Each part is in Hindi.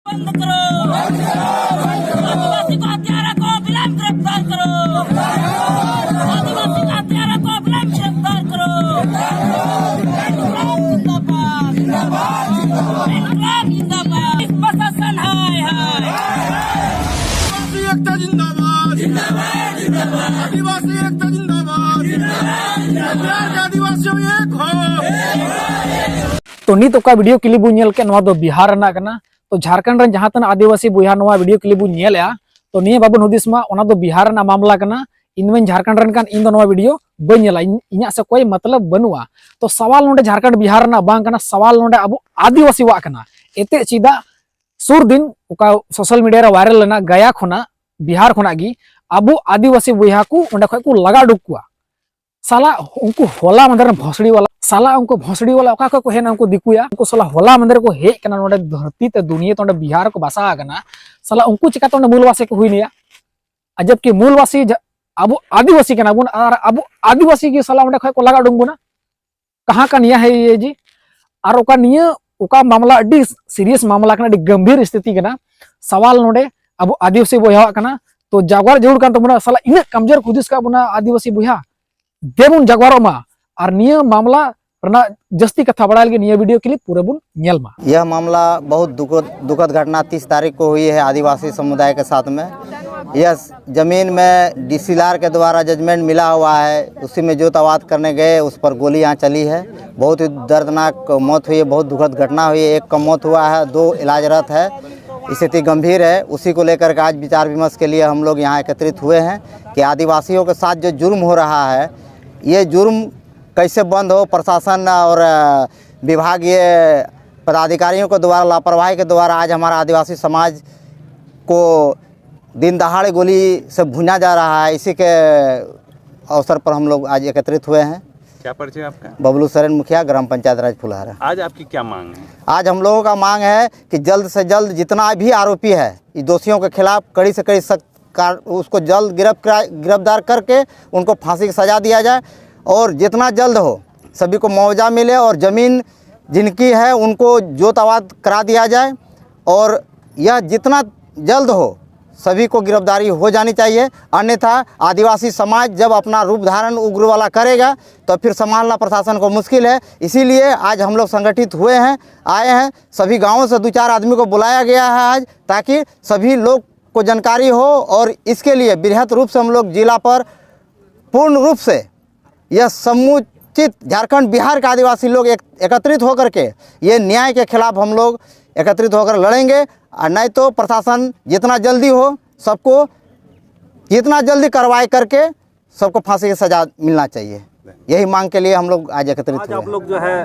बंद करो, आदिवासी को हत्यारा को विलंब गिरफ्तार करो, आदिवासी को हत्यारा को विलंब गिरफ्तार करो। जिंदाबाद जिंदाबाद जिंदाबाद, प्रशासन हाय हाय, आदिवासी एकता जिंदाबाद जिंदाबाद जिंदाबाद, आदिवासी एकता जिंदाबाद जिंदाबाद जिंदाबाद, आदिवासियों एक हो। तो नित ओका वीडियो क्लिप बो नेल के नवा दो बिहार रना कना। तो झारखंड रन जहां तना आदिवासी बुया नवा वीडियो क्लिप बो नेलया तो निये बाबन हुदिसमा ओना दो बिहार रना मामला कना। इनमें झारखंड रन कान इन दो नवा वीडियो बन नेला, इन्या से कोई मतलब बनुआ। तो सवाल नोडे झारखंड बिहार रना बांग कना, सवाल नोडे अब आदिवासी वा कना। एते चिदा सुर दिन ओका सोशल मीडिया रे वायरल लेना गया खोना बिहार खोना गी अब आदिवासी बुया को ओंडे खय को लगा डुकुआ। साला उनको होला मंदर भोसड़ी वाला, साला उनको भोसड़ी वाला ओका को हेना उनको दिकुया, उनको साला होला मंदर को हे कना नोडे धरती ते दुनिया तोंडे बिहार को बसा कना। साला उनको चिका तोंडे मूलवासी को हुई निया, अजब के मूलवासी अब आदिवासी कना बुन और अब आदिवासी की साला ओंडे खय को लगा डुंगुना। कहां का निया है ये जी। और ओका निया ओका मामला अड्डी सीरियस मामला कना, अड्डी गंभीर स्थिति कना। सवाल नोडे अब आदिवासी बुया कना तो जागवार जरूर कान तबना। साला इन कमजोर खुदिस का बुना आदिवासी बुया देबुन जागवारो मा और निया मामला रना जस्ती कथा बढ़ाल के निया वीडियो क्लिप पूरे बुन नेल मा। यह मामला बहुत दुखद घटना 30 तारीख को हुई है आदिवासी समुदाय के साथ में। यह जमीन में डीसीएलआर के द्वारा जजमेंट मिला हुआ है, उसी में जोतावाद करने गए, उस पर गोली यहाँ चली है। बहुत ही दर्दनाक मौत हुई है, बहुत दुखद घटना हुई है। एक का मौत हुआ है, 2 इलाजरत है, स्थिति गंभीर है। उसी को लेकर के आज विचार विमर्श के लिए हम लोग यहाँ एकत्रित हुए हैं कि आदिवासियों के साथ जो जुर्म हो रहा है, ये जुर्म कैसे बंद हो। प्रशासन और विभागीय पदाधिकारियों के द्वारा लापरवाही के द्वारा आज हमारा आदिवासी समाज को दिन दहाड़े गोली से भुना जा रहा है। इसी के अवसर पर हम लोग आज एकत्रित हुए हैं। क्या परिचय आपका? बबलू सरन, मुखिया, ग्राम पंचायत राज फुलहरा। आज आपकी क्या मांग है? आज हम लोगों का मांग है कि जल्द से जल्द जितना भी आरोपी है इस दोषियों के खिलाफ कड़ी से कड़ी सख्त उसको जल्द गिरफ्तार करके उनको फांसी की सज़ा दिया जाए और जितना जल्द हो सभी को मुआवजा मिले और ज़मीन जिनकी है उनको जोतावाद करा दिया जाए। और यह जितना जल्द हो सभी को गिरफ्तारी हो जानी चाहिए, अन्यथा आदिवासी समाज जब अपना रूप धारण उग्र वाला करेगा तो फिर संभालना प्रशासन को मुश्किल है। इसीलिए आज हम लोग संगठित हुए हैं, आए हैं। सभी गांवों से 2-4 आदमी को बुलाया गया है आज, ताकि सभी लोग को जानकारी हो। और इसके लिए बृहद रूप से हम लोग जिला पर पूर्ण रूप से यह समुचित झारखंड बिहार के आदिवासी लोग एकत्रित होकर के ये न्याय के खिलाफ हम लोग एकत्रित होकर लड़ेंगे। और नहीं तो प्रशासन जितना जल्दी हो सबको जितना जल्दी कार्रवाई करके सबको फांसी की सजा मिलना चाहिए। यही मांग के लिए हम लोग आज एकत्रित हुए। आज आप लोग जो है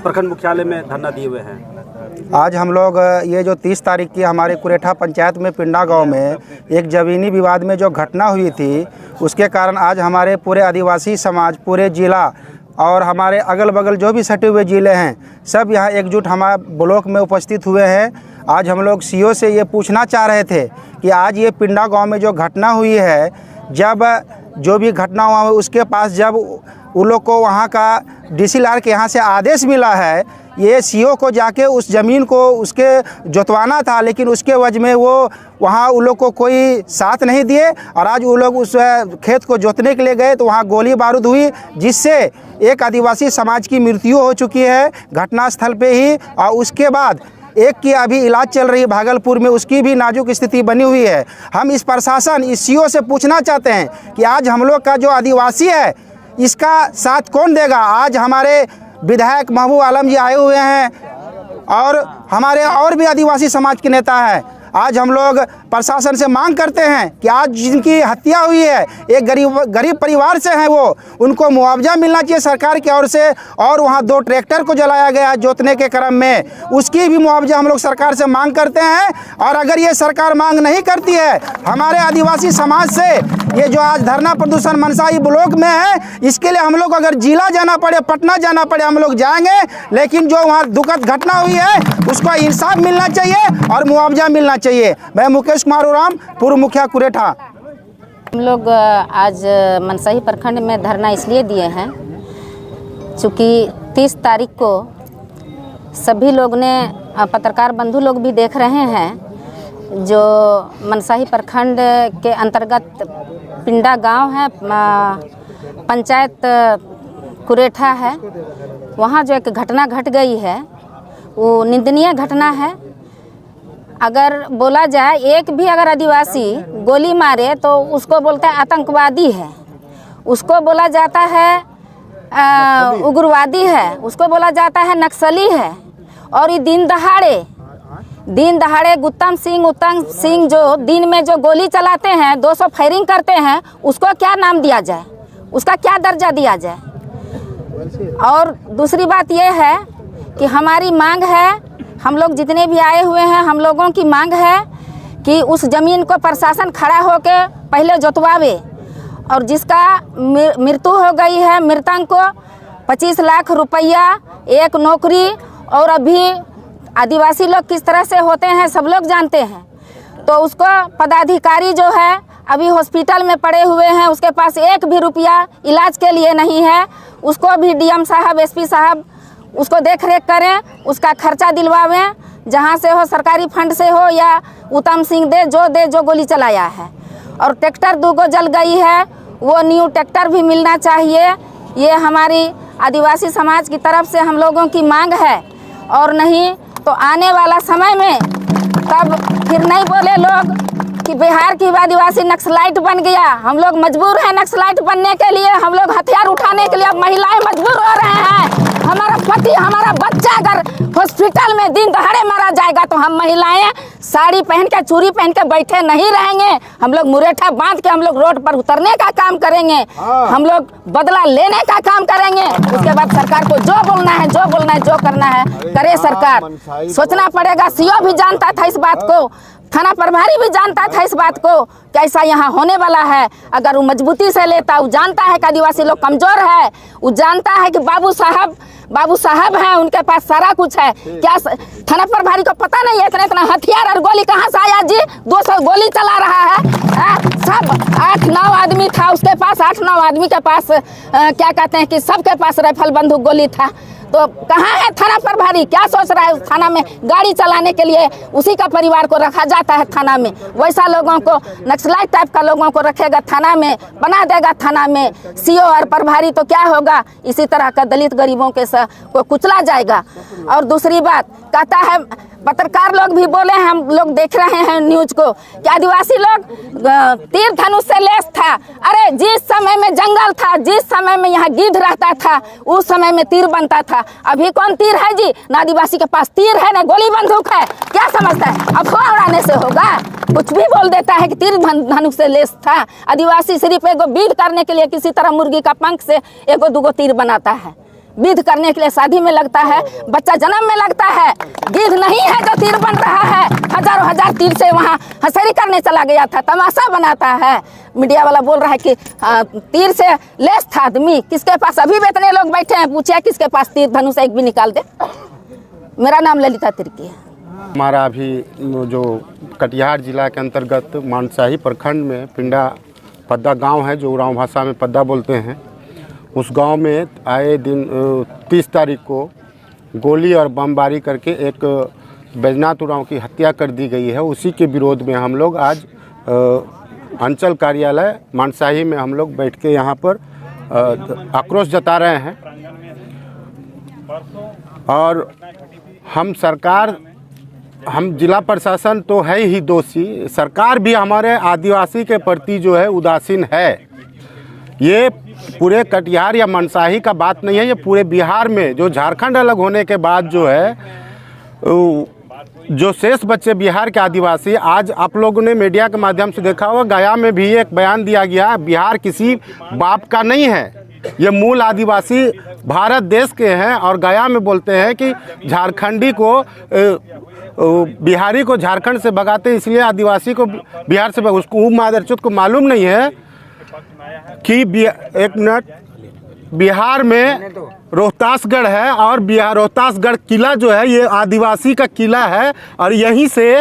प्रखंड मुख्यालय में धरना दिए हुए हैं। आज हम लोग ये जो 30 तारीख की हमारे कुरेठा पंचायत में पिंडा गांव में एक ज़मीनी विवाद में जो घटना हुई थी, उसके कारण आज हमारे पूरे आदिवासी समाज, पूरे ज़िला और हमारे अगल बगल जो भी सटे हुए ज़िले हैं, सब यहाँ एकजुट हमारे ब्लॉक में उपस्थित हुए हैं। आज हम लोग सीओ से ये पूछना चाह रहे थे कि आज ये पिंडा गांव में जो घटना हुई है, जब जो भी घटना हुआ उसके पास जब उन लोग को वहाँ का डीसीएलआर के यहाँ से आदेश मिला है, ये सीओ को जाके उस ज़मीन को उसके जोतवाना था, लेकिन उसके वजह में वो वहाँ उन लोग को कोई साथ नहीं दिए। और आज वो लोग उस खेत को जोतने के लिए गए तो वहाँ गोली बारूद हुई, जिससे एक आदिवासी समाज की मृत्यु हो चुकी है घटनास्थल पे ही। और उसके बाद एक की अभी इलाज चल रही है भागलपुर में, उसकी भी नाजुक स्थिति बनी हुई है। हम इस प्रशासन, इस सीओ से पूछना चाहते हैं कि आज हम लोग का जो आदिवासी है इसका साथ कौन देगा। आज हमारे विधायक महबूब आलम जी आए हुए हैं और हमारे और भी आदिवासी समाज के नेता हैं। आज हम लोग प्रशासन से मांग करते हैं कि आज जिनकी हत्या हुई है, एक गरीब परिवार से हैं, वो उनको मुआवजा मिलना चाहिए सरकार की ओर से। और वहाँ 2 ट्रैक्टर को जलाया गया जोतने के क्रम में, उसकी भी मुआवजा हम लोग सरकार से मांग करते हैं। और अगर ये सरकार मांग नहीं करती है, हमारे आदिवासी समाज से ये जो आज धरना प्रदर्शन मनसाही ब्लॉक में है, इसके लिए हम लोग अगर जिला जाना पड़े, पटना जाना पड़े, हम लोग जाएंगे। लेकिन जो वहाँ दुखद घटना हुई है उसको इंसाफ मिलना चाहिए और मुआवजा मिलना चाहिए। मैं मुकेश कुमार उराम, पूर्व मुखिया कुरेठा। हम लोग आज मनसाही प्रखंड में धरना इसलिए दिए हैं चूँकि 30 तारीख को सभी लोग ने पत्रकार बंधु लोग भी देख रहे हैं जो मनसाही प्रखंड के अंतर्गत पिंडा गांव है, पंचायत कुरेठा है, वहाँ जो एक घटना घट गई है वो निंदनीय घटना है। अगर बोला जाए एक भी अगर आदिवासी गोली मारे तो उसको बोलता है आतंकवादी है, उसको बोला जाता है उग्रवादी है, उसको बोला जाता है नक्सली है। और ये दिन दहाड़े उत्तम सिंह जो दिन में जो गोली चलाते हैं, 200 फायरिंग करते हैं, उसको क्या नाम दिया जाए, उसका क्या दर्जा दिया जाए। और दूसरी बात यह है कि हमारी मांग है, हम लोग जितने भी आए हुए हैं हम लोगों की मांग है कि उस ज़मीन को प्रशासन खड़ा होकर पहले जोतवावे और जिसका मृत्यु हो गई है मृतक को 25 लाख रुपया, एक नौकरी। और अभी आदिवासी लोग किस तरह से होते हैं सब लोग जानते हैं। तो उसको पदाधिकारी जो है अभी हॉस्पिटल में पड़े हुए हैं, उसके पास एक भी रुपया इलाज के लिए नहीं है। उसको भी डीएम साहब, एसपी साहब उसको देख रेख करें, उसका खर्चा दिलवावें, जहाँ से हो, सरकारी फंड से हो या उत्तम सिंह दे जो गोली चलाया है। और ट्रैक्टर 2 जल गई है, वो न्यू ट्रैक्टर भी मिलना चाहिए। ये हमारी आदिवासी समाज की तरफ से हम लोगों की मांग है। और नहीं तो आने वाला समय में तब फिर नहीं बोले लोग कि बिहार की आदिवासी नक्सलाइट बन गया। हम लोग मजबूर हैं नक्सलाइट बनने के लिए, हम लोग हथियार उठाने के लिए अब महिलाएं मजबूर हो रहे हैं। हमारा पति, हमारा बच्चा अगर हॉस्पिटल में दिन दहाड़े मारा जाएगा तो हम महिलाएं साड़ी पहन के, चूड़ी पहन के बैठे नहीं रहेंगे। हम लोग मुरेठा बांध के हम लोग रोड पर उतरने का काम करेंगे, हम लोग बदला लेने का काम करेंगे। उसके बाद सरकार को जो बोलना है, जो करना है करे सरकार। सोचना पड़ेगा, सीओ भी जानता था इस बात को, थाना प्रभारी भी जानता था इस बात को कि ऐसा यहाँ होने वाला है। अगर वो मजबूती से लेता, वो जानता है कि आदिवासी लोग कमज़ोर है, वो जानता है कि बाबू साहब हैं, उनके पास सारा कुछ है। क्या थाना प्रभारी को पता नहीं है इतना हथियार और गोली कहाँ से आया जी? 200 गोली चला रहा है। सब 8-9 आदमी था उसके पास, 8-9 आदमी के पास क्या कहते हैं कि सबके पास राइफल बंदूक गोली था। तो कहाँ है थाना प्रभारी? क्या सोच रहा है? थाना में गाड़ी चलाने के लिए उसी का परिवार को रखा जाता है थाना में। वैसा लोगों को, नक्सलाइट टाइप का लोगों को रखेगा थाना में, बना देगा थाना में सीओ और प्रभारी, तो क्या होगा? इसी तरह का दलित गरीबों के को कुचला जाएगा। और दूसरी बात कहता है, पत्रकार लोग भी बोले हैं, हम लोग देख रहे हैं न्यूज को, कि आदिवासी लोग तीर धनुष से लैस था। अरे जिस समय में जंगल था, जिस समय में यहाँ गिद्ध रहता था, उस समय में तीर बनता था। अभी कौन तीर है जी? ना आदिवासी के पास तीर है, ना गोली बंदूक है। क्या समझता है? अफवाह उड़ाने से होगा? कुछ भी बोल देता है कि तीर धनुष से लैस था। आदिवासी सिर्फ एगो बीध करने के लिए किसी तरह मुर्गी का पंख से 1-2 तीर बनाता है। विध करने के लिए शादी में लगता है, बच्चा जन्म में लगता है। गिद्ध नहीं है जो तीर बन रहा है, हजारों हजार तीर से वहाँ हंसरी करने चला गया था, तमाशा बनाता है। मीडिया वाला बोल रहा है कि तीर से लेस था आदमी। किसके पास? अभी भी इतने लोग बैठे हैं, पूछे किसके पास तीर धनुष एक भी निकाल दे। मेरा नाम ललिता तिर्की है। हमारा अभी जो कटिहार जिला के अंतर्गत मनसाही प्रखंड में पिंडा पद्दा गांव है, जो उरांव भाषा में पद्दा बोलते हैं, उस गांव में आए दिन 30 तारीख को गोली और बमबारी करके एक बैजनाथ उरांव की हत्या कर दी गई है। उसी के विरोध में हम लोग आज अंचल कार्यालय मनसाही में हम लोग बैठ के यहाँ पर आक्रोश जता रहे हैं। और हम जिला प्रशासन तो है ही दोषी, सरकार भी हमारे आदिवासी के प्रति जो है उदासीन है। ये पूरे कटिहार या मनसाही का बात नहीं है, ये पूरे बिहार में, जो झारखंड अलग होने के बाद जो है, जो शेष बच्चे बिहार के आदिवासी, आज आप लोगों ने मीडिया के माध्यम से देखा होगा, गया में भी एक बयान दिया गया, बिहार किसी बाप का नहीं है, ये मूल आदिवासी भारत देश के हैं। और गया में बोलते हैं कि झारखंडी को, बिहारी को झारखंड से भगाते, इसलिए आदिवासी को बिहार से उसको मादरचोद को मालूम नहीं है कि एक मिनट, बिहार में रोहतासगढ़ है और बिहार रोहतासगढ़ किला जो है ये आदिवासी का किला है। और यहीं से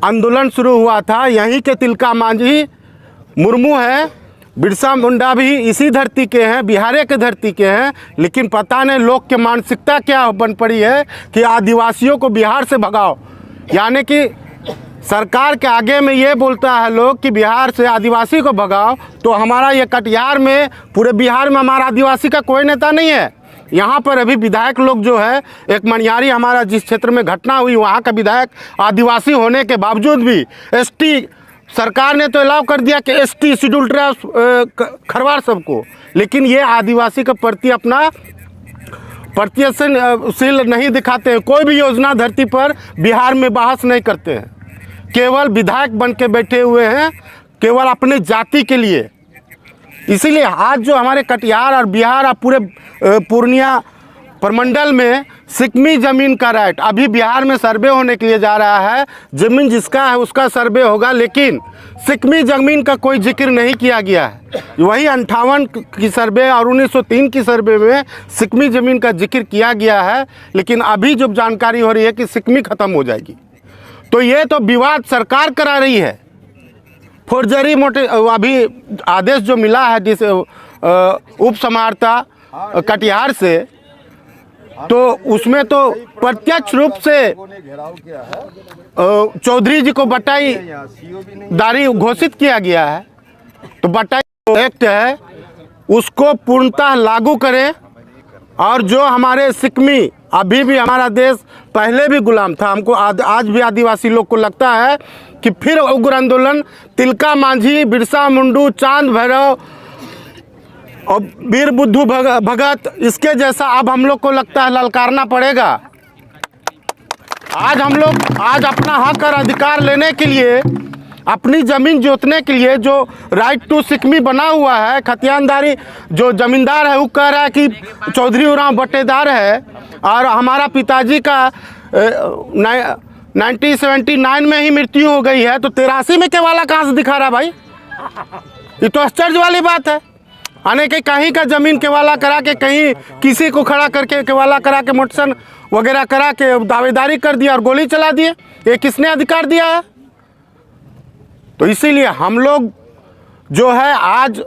आंदोलन शुरू हुआ था, यहीं के तिलका मांझी मुर्मू है बिरसा मुंडा भी इसी धरती के हैं, बिहार के धरती के हैं, लेकिन पता नहीं लोग की मानसिकता क्या बन पड़ी है कि आदिवासियों को बिहार से भगाओ। यानी कि सरकार के आगे में ये बोलता है लोग कि बिहार से आदिवासी को भगाओ, तो हमारा ये कटिहार में, पूरे बिहार में हमारा आदिवासी का कोई नेता नहीं है। यहाँ पर अभी विधायक लोग जो है, एक मनियारी हमारा जिस क्षेत्र में घटना हुई वहाँ का विधायक आदिवासी होने के बावजूद भी एसटी सरकार ने तो अलाउ कर दिया कि एसटी शेड्यूल ट्राइब खरवार सबको, लेकिन ये आदिवासी के प्रति अपना प्रत्यक्षशील नहीं दिखाते हैं। कोई भी योजना धरती पर बिहार में बहस नहीं करते हैं, केवल विधायक बन के बैठे हुए हैं, केवल अपने जाति के लिए। इसीलिए आज जो हमारे कटिहार और बिहार और पूरे पूर्णिया प्रमंडल में सिक्मी ज़मीन का राइट अभी बिहार में सर्वे होने के लिए जा रहा है। ज़मीन जिसका है उसका सर्वे होगा, लेकिन सिक्मी ज़मीन का कोई जिक्र नहीं किया गया है। वही 58 की सर्वे और 1903 की सर्वे में सिक्मी ज़मीन का जिक्र किया गया है, लेकिन अभी जो जानकारी हो रही है कि सिक्मी ख़त्म हो जाएगी। तो ये तो विवाद सरकार करा रही है, फोर्जरी मोटे। अभी आदेश जो मिला है जिस उप समाहर्ता कटिहार से, तो उसमें तो प्रत्यक्ष रूप से चौधरी जी को बटाईदारी घोषित किया गया है। तो बटाई एक्ट है उसको पूर्णतः लागू करें, और जो हमारे सिक्मी, अभी भी हमारा देश पहले भी गुलाम था, हमको आज भी आदिवासी लोग को लगता है कि फिर उग्र आंदोलन तिलका मांझी, बिरसा मुंडू, चांद भैरव और वीर बुद्धू भगत, इसके जैसा अब हम लोग को लगता है ललकारना पड़ेगा। आज अपना हक और अधिकार लेने के लिए, अपनी ज़मीन जोतने के लिए जो राइट टू सिक्मी बना हुआ है, खतियानदारी जो ज़मींदार है वो कह रहा है कि चौधरी उरांव बटेदार है, और हमारा पिताजी का 1979 में ही मृत्यु हो गई है, तो 83 में केवाला कहाँ से दिखा रहा भाई? ये तो आश्चर्य वाली बात है। आने के कहीं का ज़मीन केवाला करा के, कहीं किसी को खड़ा करके केवाला करा के, मोटरसाइकिल वगैरह करा के दावेदारी कर दिया और गोली चला दिए। ये किसने अधिकार दिया है? तो इसीलिए हम लोग जो है आज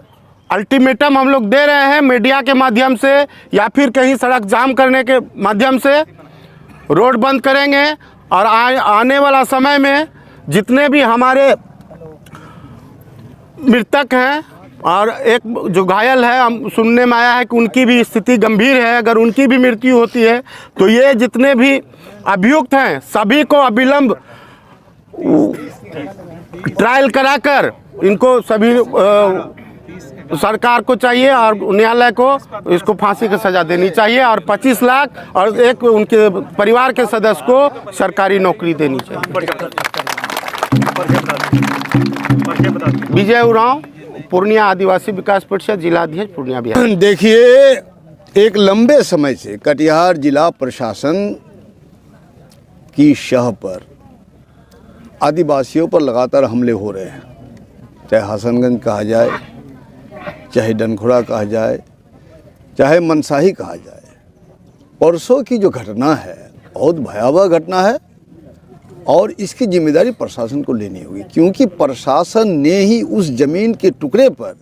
अल्टीमेटम हम लोग दे रहे हैं, मीडिया के माध्यम से या फिर कहीं सड़क जाम करने के माध्यम से रोड बंद करेंगे। और आने वाला समय में जितने भी हमारे मृतक हैं और एक जो घायल है, हम सुनने में आया है कि उनकी भी स्थिति गंभीर है, अगर उनकी भी मृत्यु होती है तो ये जितने भी अभियुक्त हैं सभी को अविलंब ट्रायल कराकर इनको सभी सरकार को चाहिए और न्यायालय को इसको फांसी की सज़ा देनी चाहिए, और 25 लाख और एक उनके परिवार के सदस्य को सरकारी नौकरी देनी चाहिए। विजय उरांव, पूर्णिया आदिवासी विकास परिषद, जिलाध्यक्ष, पूर्णिया, बिहार। देखिए, एक लंबे समय से कटिहार जिला प्रशासन की शह पर आदिवासियों पर लगातार हमले हो रहे हैं, चाहे हसनगंज कहा जाए, चाहे डनखुरा कहा जाए, चाहे मनसाही कहा जाए। परसों की जो घटना है बहुत भयावह घटना है, और इसकी जिम्मेदारी प्रशासन को लेनी होगी, क्योंकि प्रशासन ने ही उस जमीन के टुकड़े पर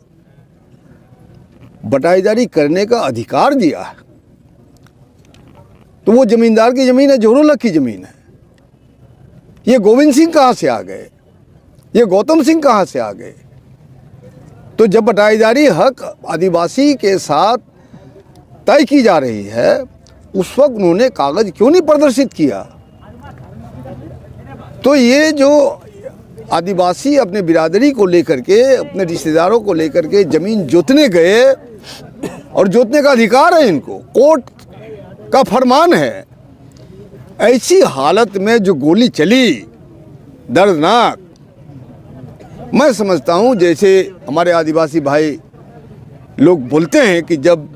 बटाईदारी करने का अधिकार दिया है। तो वो जमींदार की ज़मीन है, जोरोलक की ज़मीन है। ये गोविंद सिंह कहाँ से आ गए? ये गौतम सिंह कहाँ से आ गए? तो जब बटाईदारी हक आदिवासी के साथ तय की जा रही है, उस वक्त उन्होंने कागज क्यों नहीं प्रदर्शित किया? तो ये जो आदिवासी अपने बिरादरी को लेकर के, अपने रिश्तेदारों को लेकर के ज़मीन जोतने गए, और जोतने का अधिकार है इनको, कोर्ट का फरमान है, ऐसी हालत में जो गोली चली दर्दनाक, मैं समझता हूँ जैसे हमारे आदिवासी भाई लोग बोलते हैं कि जब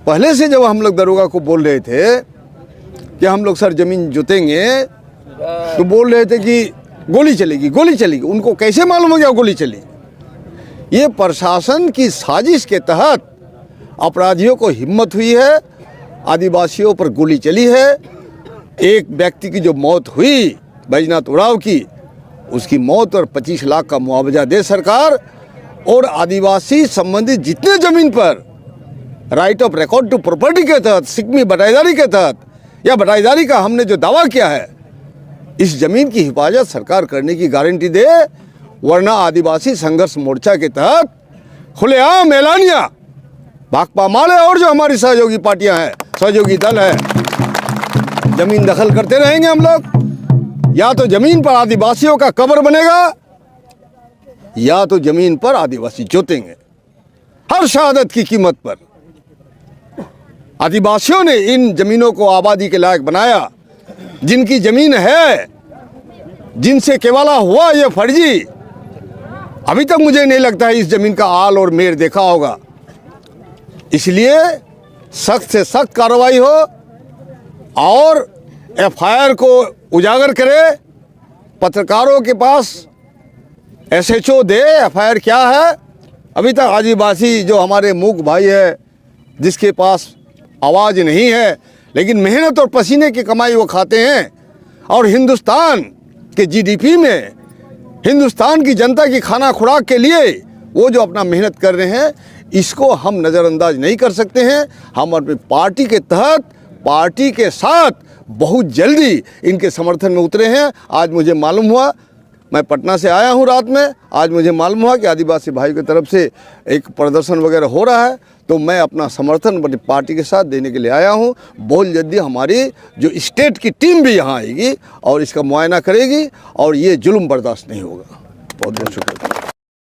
पहले से जब हम लोग दरोगा को बोल रहे थे कि हम लोग सर ज़मीन जोतेंगे, तो बोल रहे थे कि गोली चलेगी, गोली चलेगी। उनको कैसे मालूम हो गया गोली चली? ये प्रशासन की साजिश के तहत अपराधियों को हिम्मत हुई है, आदिवासियों पर गोली चली है। एक व्यक्ति की जो मौत हुई बैजनाथ उरांव की, उसकी मौत और 25 लाख का मुआवजा दे सरकार, और आदिवासी संबंधित जितने ज़मीन पर right of record to property के तहत, सिकमी बटाईदारी के तहत या बटाईदारी का हमने जो दावा किया है, इस ज़मीन की हिफाजत सरकार करने की गारंटी दे, वरना आदिवासी संघर्ष मोर्चा के तहत खुलेआम ऐलानिया भाकपा माले और जो हमारी सहयोगी पार्टियां हैं, सहयोगी दल है, ज़मीन दखल करते रहेंगे हम लोग। या तो ज़मीन पर आदिवासियों का कब्र बनेगा या तो ज़मीन पर आदिवासी जोतेंगे, हर शहादत की कीमत पर। आदिवासियों ने इन ज़मीनों को आबादी के लायक बनाया। जिनकी ज़मीन है, जिनसे केवाला हुआ ये फर्जी, अभी तक मुझे नहीं लगता है इस ज़मीन का आल और मेर देखा होगा। इसलिए सख्त से सख्त कार्रवाई हो और एफआईआर को उजागर करे, पत्रकारों के पास एसएचओ दे एफआईआर क्या है। अभी तक आदिवासी जो हमारे मूक भाई है, जिसके पास आवाज़ नहीं है, लेकिन मेहनत और पसीने की कमाई वो खाते हैं, और हिंदुस्तान के जीडीपी में हिंदुस्तान की जनता की खाना खुराक के लिए वो जो अपना मेहनत कर रहे हैं, इसको हम नज़रअंदाज नहीं कर सकते हैं। हम अपनी पार्टी के तहत, पार्टी के साथ बहुत जल्दी इनके समर्थन में उतरे हैं। आज मुझे मालूम हुआ, मैं पटना से आया हूं रात में, आज मुझे मालूम हुआ कि आदिवासी भाई की तरफ से एक प्रदर्शन वगैरह हो रहा है, तो मैं अपना समर्थन अपनी पार्टी के साथ देने के लिए आया हूं। बहुत जल्दी हमारी जो स्टेट की टीम भी यहाँ आएगी और इसका मुआयना करेगी, और ये जुल्म बर्दाश्त नहीं होगा। बहुत बहुत शुक्रिया।